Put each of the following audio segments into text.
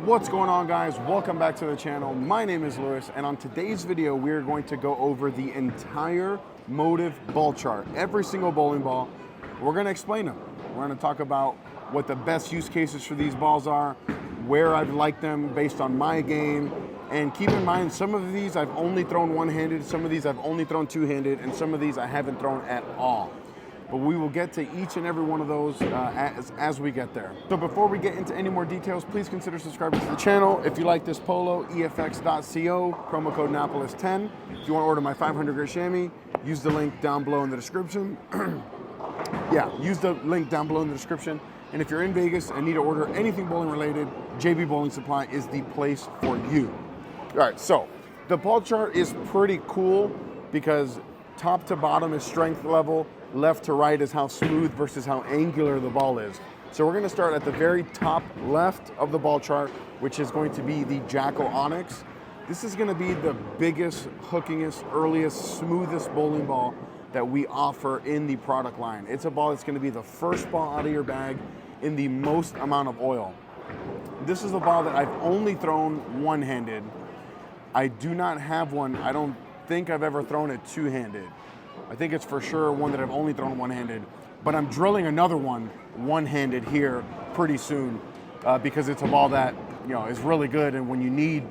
What's going on, guys? Welcome back to the channel. My name is Lewis, and on today's video we're going to go over the entire Motiv ball chart, every single bowling ball. We're going to explain them. We're going to talk about what the best use cases for these balls are, where I've liked them based on my game, and keep in mind some of these I've only thrown one-handed, some of these I've only thrown two-handed, and some of these I haven't thrown at all. But we will get to each and every one of those as we get there. So before we get into any more details, please consider subscribing to the channel. If you like this polo, efx.co, promo code Napoles 10. If you want to order my 500 grit chamois, use the link down below in the description. Use the link down below in the description. And if you're in Vegas and need to order anything bowling related, JB Bowling Supply is the place for you. All right, so the ball chart is pretty cool because top to bottom is strength level, left to right is how smooth versus how angular the ball is. So we're gonna start at the very top left of the ball chart, which is going to be the Jackal Onyx. This is gonna be the biggest, hookingest, earliest, smoothest bowling ball that we offer in the product line. It's a ball that's gonna be the first ball out of your bag in the most amount of oil. This is a ball that I've only thrown one-handed. I do not have one, I don't think I've ever thrown it two-handed. I think it's for sure one that I've only thrown one-handed, but I'm drilling another one one-handed here pretty soon because it's a ball that, you know, is really good. And when you need,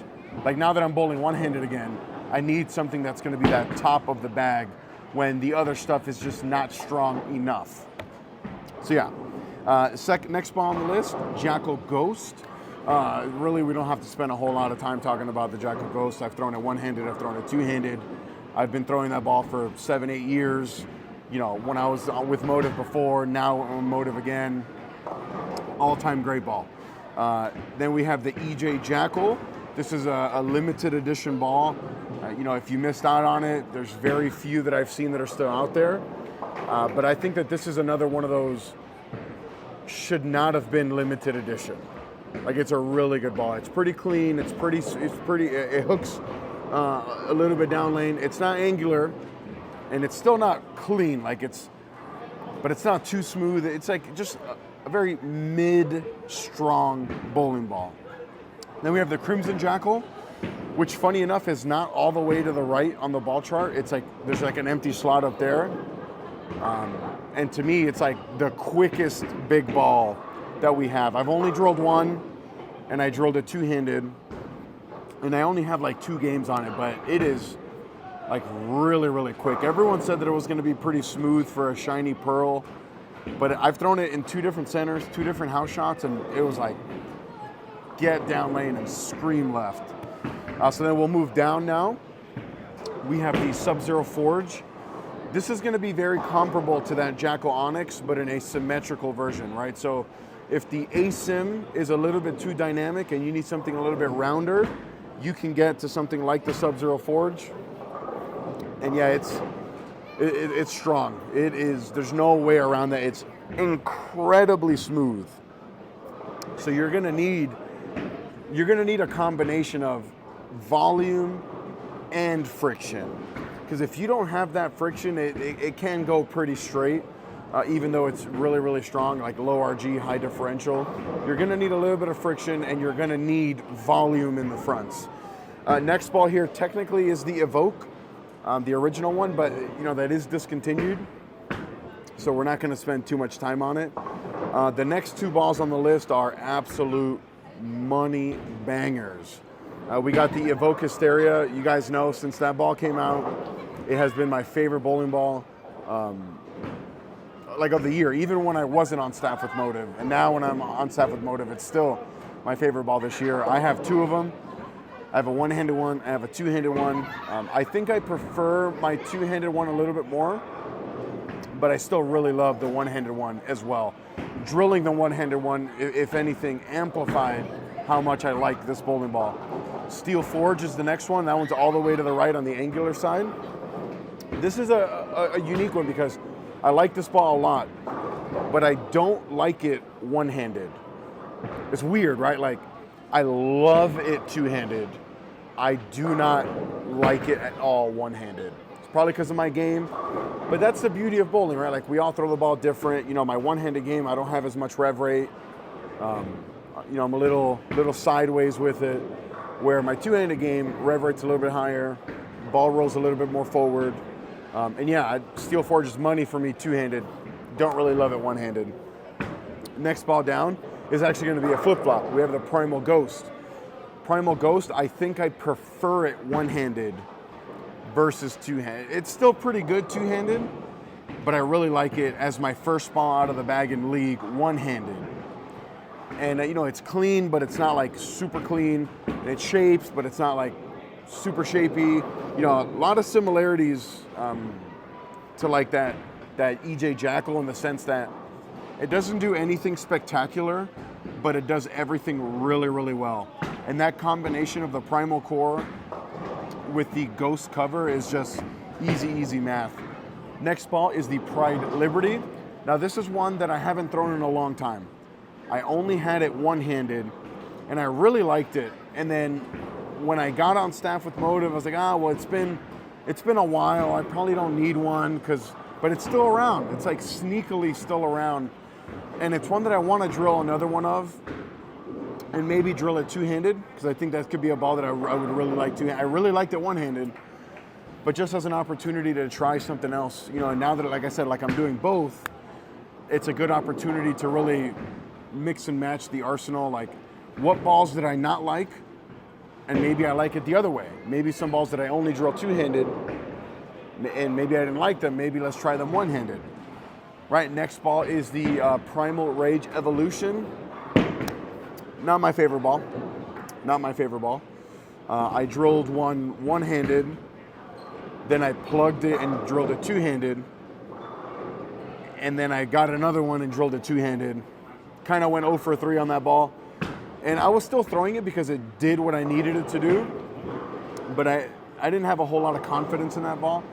like now that I'm bowling one-handed again, I need something that's going to be that top of the bag when the other stuff is just not strong enough. So yeah, next ball on the list, Jackal Ghost. Really, we don't have to spend a whole lot of time talking about the Jackal Ghost. I've thrown it one-handed, I've thrown it two-handed. I've been throwing that ball for 7-8 years. You know, when I was with Motiv before, now on Motiv again. All-time great ball. Then we have the EJ Jackal. This is a limited edition ball. You know, if you missed out on it, there's very few that I've seen that are still out there. But I think that this is another one of those should not have been limited edition. Like, it's a really good ball. It's pretty clean. It hooks a little bit down lane. It's not angular, and it's still not clean. But it's not too smooth. It's like just a very mid-strong bowling ball. Then we have the Crimson Jackal, which, funny enough, is not all the way to the right on the ball chart. It's like there's like an empty slot up there, and to me, it's like the quickest big ball that we have. I've only drilled one, and I drilled it two-handed. And I only have like 2 games on it, but it is like really, really quick. Everyone said that it was going to be pretty smooth for a shiny pearl, but I've thrown it in 2 different centers, 2 different house shots, and it was like get down lane and scream left. So then we'll move down now. We have the Sub-Zero Forge. This is going to be very comparable to that Jackal Onyx, but in a symmetrical version, right? So if the ASIM is a little bit too dynamic and you need something a little bit rounder, you can get to something like the Sub-Zero Forge. And yeah, it's strong. It is, there's no way around that. It's incredibly smooth. So you're gonna need a combination of volume and friction. Because if you don't have that friction, it can go pretty straight. Even though it's really, really strong, like low RG, high differential, you're gonna need a little bit of friction and you're gonna need volume in the fronts. Next ball here technically is the Evoke, the original one, but you know, that is discontinued. So we're not gonna spend too much time on it. The next 2 balls on the list are absolute money bangers. We got the Evoke Hysteria. You guys know, since that ball came out, it has been my favorite bowling ball. Like of the year, even when I wasn't on staff with Motiv, and now when I'm on staff with Motiv, it's still my favorite ball this year. I have 2 of them. I have a one-handed one, I have a two-handed one. I think I prefer my two-handed one a little bit more, but I still really love the one-handed one as well. Drilling the one-handed one, if anything, amplified how much I like this bowling ball. Steel Forge is the next one. That one's all the way to the right on the angular side. This is a unique one because I like this ball a lot, but I don't like it one-handed. It's weird, right? Like, I love it two-handed. I do not like it at all one-handed. It's probably because of my game, but that's the beauty of bowling, right? Like, we all throw the ball different. You know, my one-handed game, I don't have as much rev rate. I'm a little sideways with it, where my two-handed game rev rate's a little bit higher, ball rolls a little bit more forward. And yeah, Steel Forge is money for me two-handed. Don't really love it one-handed. Next ball down is actually going to be a flip-flop. We have the Primal Ghost. Primal Ghost, I think I prefer it one-handed versus two-handed. It's still pretty good two-handed, but I really like it as my first ball out of the bag in League one-handed. And it's clean, but it's not like super clean. It shapes, but it's not like super shapy. A lot of similarities to like that EJ Jackal in the sense that it doesn't do anything spectacular, but it does everything really, really well. And that combination of the Primal Core with the Ghost cover is just easy math. Next ball is the Pride Liberty. Now this is one that I haven't thrown in a long time. I only had it one-handed, and I really liked it. And then when I got on staff with Motiv, I was like, well, it's been a while. I probably don't need one, but it's still around. It's like sneakily still around. And it's one that I want to drill another one of, and maybe drill it two-handed, because I think that could be a ball that I would really like to. I really liked it one-handed, but just as an opportunity to try something else, and now that, like I said, like I'm doing both, it's a good opportunity to really mix and match the arsenal. Like, what balls did I not like, and maybe I like it the other way. Maybe some balls that I only drill two-handed, and maybe I didn't like them, maybe let's try them one-handed. Right, next ball is the Primal Rage Evolution. Not my favorite ball. Not my favorite ball. I drilled one-handed, then I plugged it and drilled it two-handed, and then I got another one and drilled it two-handed. Kind of went 0 for 3 on that ball. And I was still throwing it because it did what I needed it to do, but I didn't have a whole lot of confidence in that ball.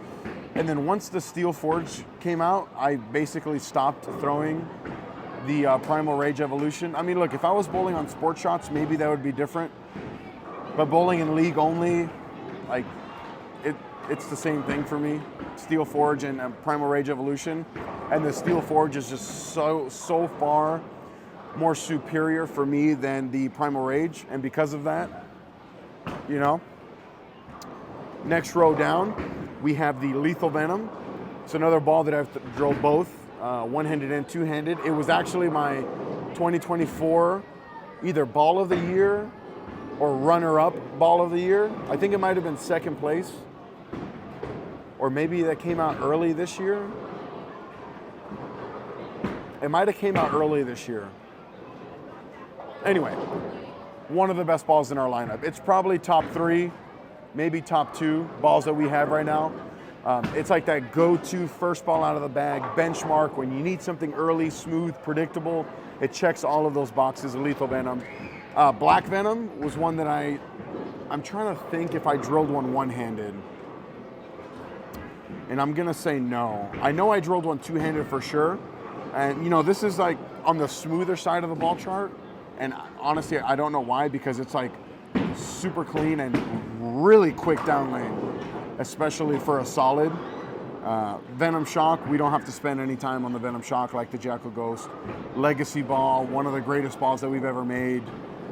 And then once the Steel Forge came out, I basically stopped throwing the Primal Rage Evolution. I mean, look, if I was bowling on Sport Shots, maybe that would be different. But bowling in League only, like, it's the same thing for me. Steel Forge and Primal Rage Evolution. And the Steel Forge is just so far more superior for me than the Primal Rage. And because of that, next row down, we have the Lethal Venom. It's another ball that I've drilled both, one-handed and two-handed. It was actually my 2024 either Ball of the Year or runner-up Ball of the Year. I think it might have been second place, or maybe that came out early this year. It might have came out early this year. Anyway, one of the best balls in our lineup. It's probably top 3, maybe top 2 balls that we have right now. It's like that go-to first ball out of the bag benchmark when you need something early, smooth, predictable. It checks all of those boxes. Lethal Venom. Black Venom was one that I'm trying to think if I drilled one-handed. And I'm gonna say no. I know I drilled one two-handed for sure. And this is like on the smoother side of the ball chart. And honestly, I don't know why, because it's like super clean and really quick down lane, especially for a solid. Venom Shock, we don't have to spend any time on the Venom Shock like the Jackal Ghost. Legacy ball, one of the greatest balls that we've ever made.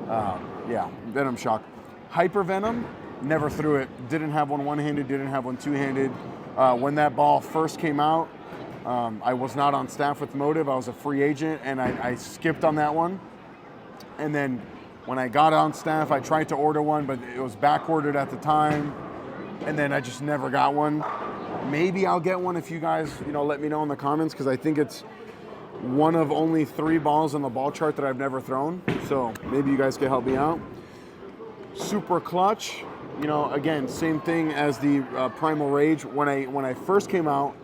Yeah, Venom Shock. Hyper Venom, never threw it. Didn't have one one-handed, didn't have one two-handed. When that ball first came out, I was not on staff with Motiv. I was a free agent, and I skipped on that one. And then when I got on staff, I tried to order one, but it was back ordered at the time. And then I just never got one. Maybe I'll get one if you guys, let me know in the comments, because I think it's one of only 3 balls on the ball chart that I've never thrown. So maybe you guys can help me out. Super Clutch, again, same thing as the Primal Rage. When I first came out,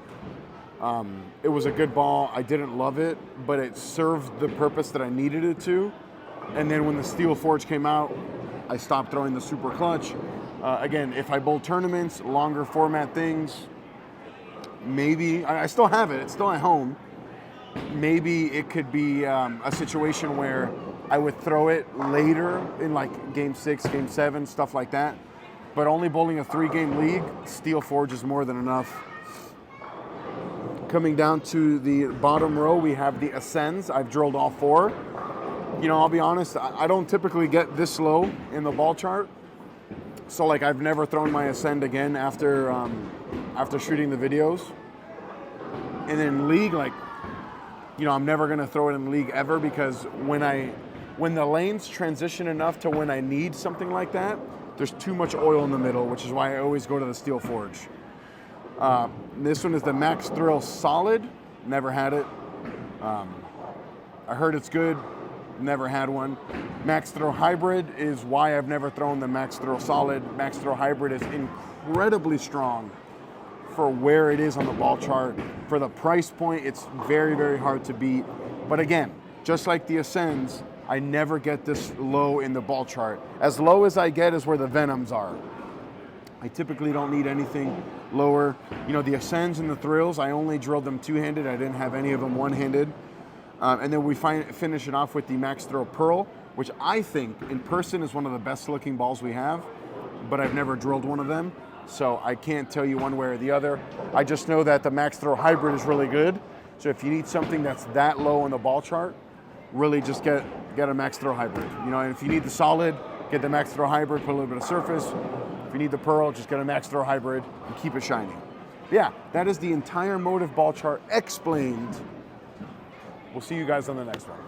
it was a good ball. I didn't love it, but it served the purpose that I needed it to. And then when the Steel Forge came out, I stopped throwing the Super Clutch. Again, if I bowl tournaments, longer format things, maybe, I still have it, it's still at home. Maybe it could be a situation where I would throw it later in like game 6, game 7, stuff like that. But only bowling a 3-game league, Steel Forge is more than enough. Coming down to the bottom row, we have the Ascends. I've drilled all 4. You know, I'll be honest, I don't typically get this low in the ball chart. So like I've never thrown my Ascend again after shooting the videos. And in league, like, you know, I'm never gonna throw it in league ever, because when the lanes transition enough to when I need something like that, there's too much oil in the middle, which is why I always go to the Steel Forge. This one is the Max Thrill Solid. Never had it. I heard it's good. Never had one. Max Thrill Hybrid is why I've never thrown the Max Thrill Solid. Max Thrill Hybrid is incredibly strong for where it is on the ball chart. For the price point, it's very, very hard to beat. But again, just like the Ascends, I never get this low in the ball chart. As low as I get is where the Venoms are. I typically don't need anything lower. You know, the Ascends and the Thrills, I only drilled them two-handed. I didn't have any of them one-handed. And then we finish it off with the Max Thrill Pearl, which I think in person is one of the best looking balls we have, but I've never drilled one of them, so I can't tell you one way or the other. I just know that the Max Thrill Hybrid is really good. So if you need something that's that low on the ball chart, really just get a Max Thrill Hybrid. You know, and if you need the Solid, get the Max Thrill Hybrid, put a little bit of surface. If you need the Pearl, just get a Max Thrill Hybrid and keep it shiny. Yeah, that is the entire Motiv ball chart explained. We'll see you guys on the next one.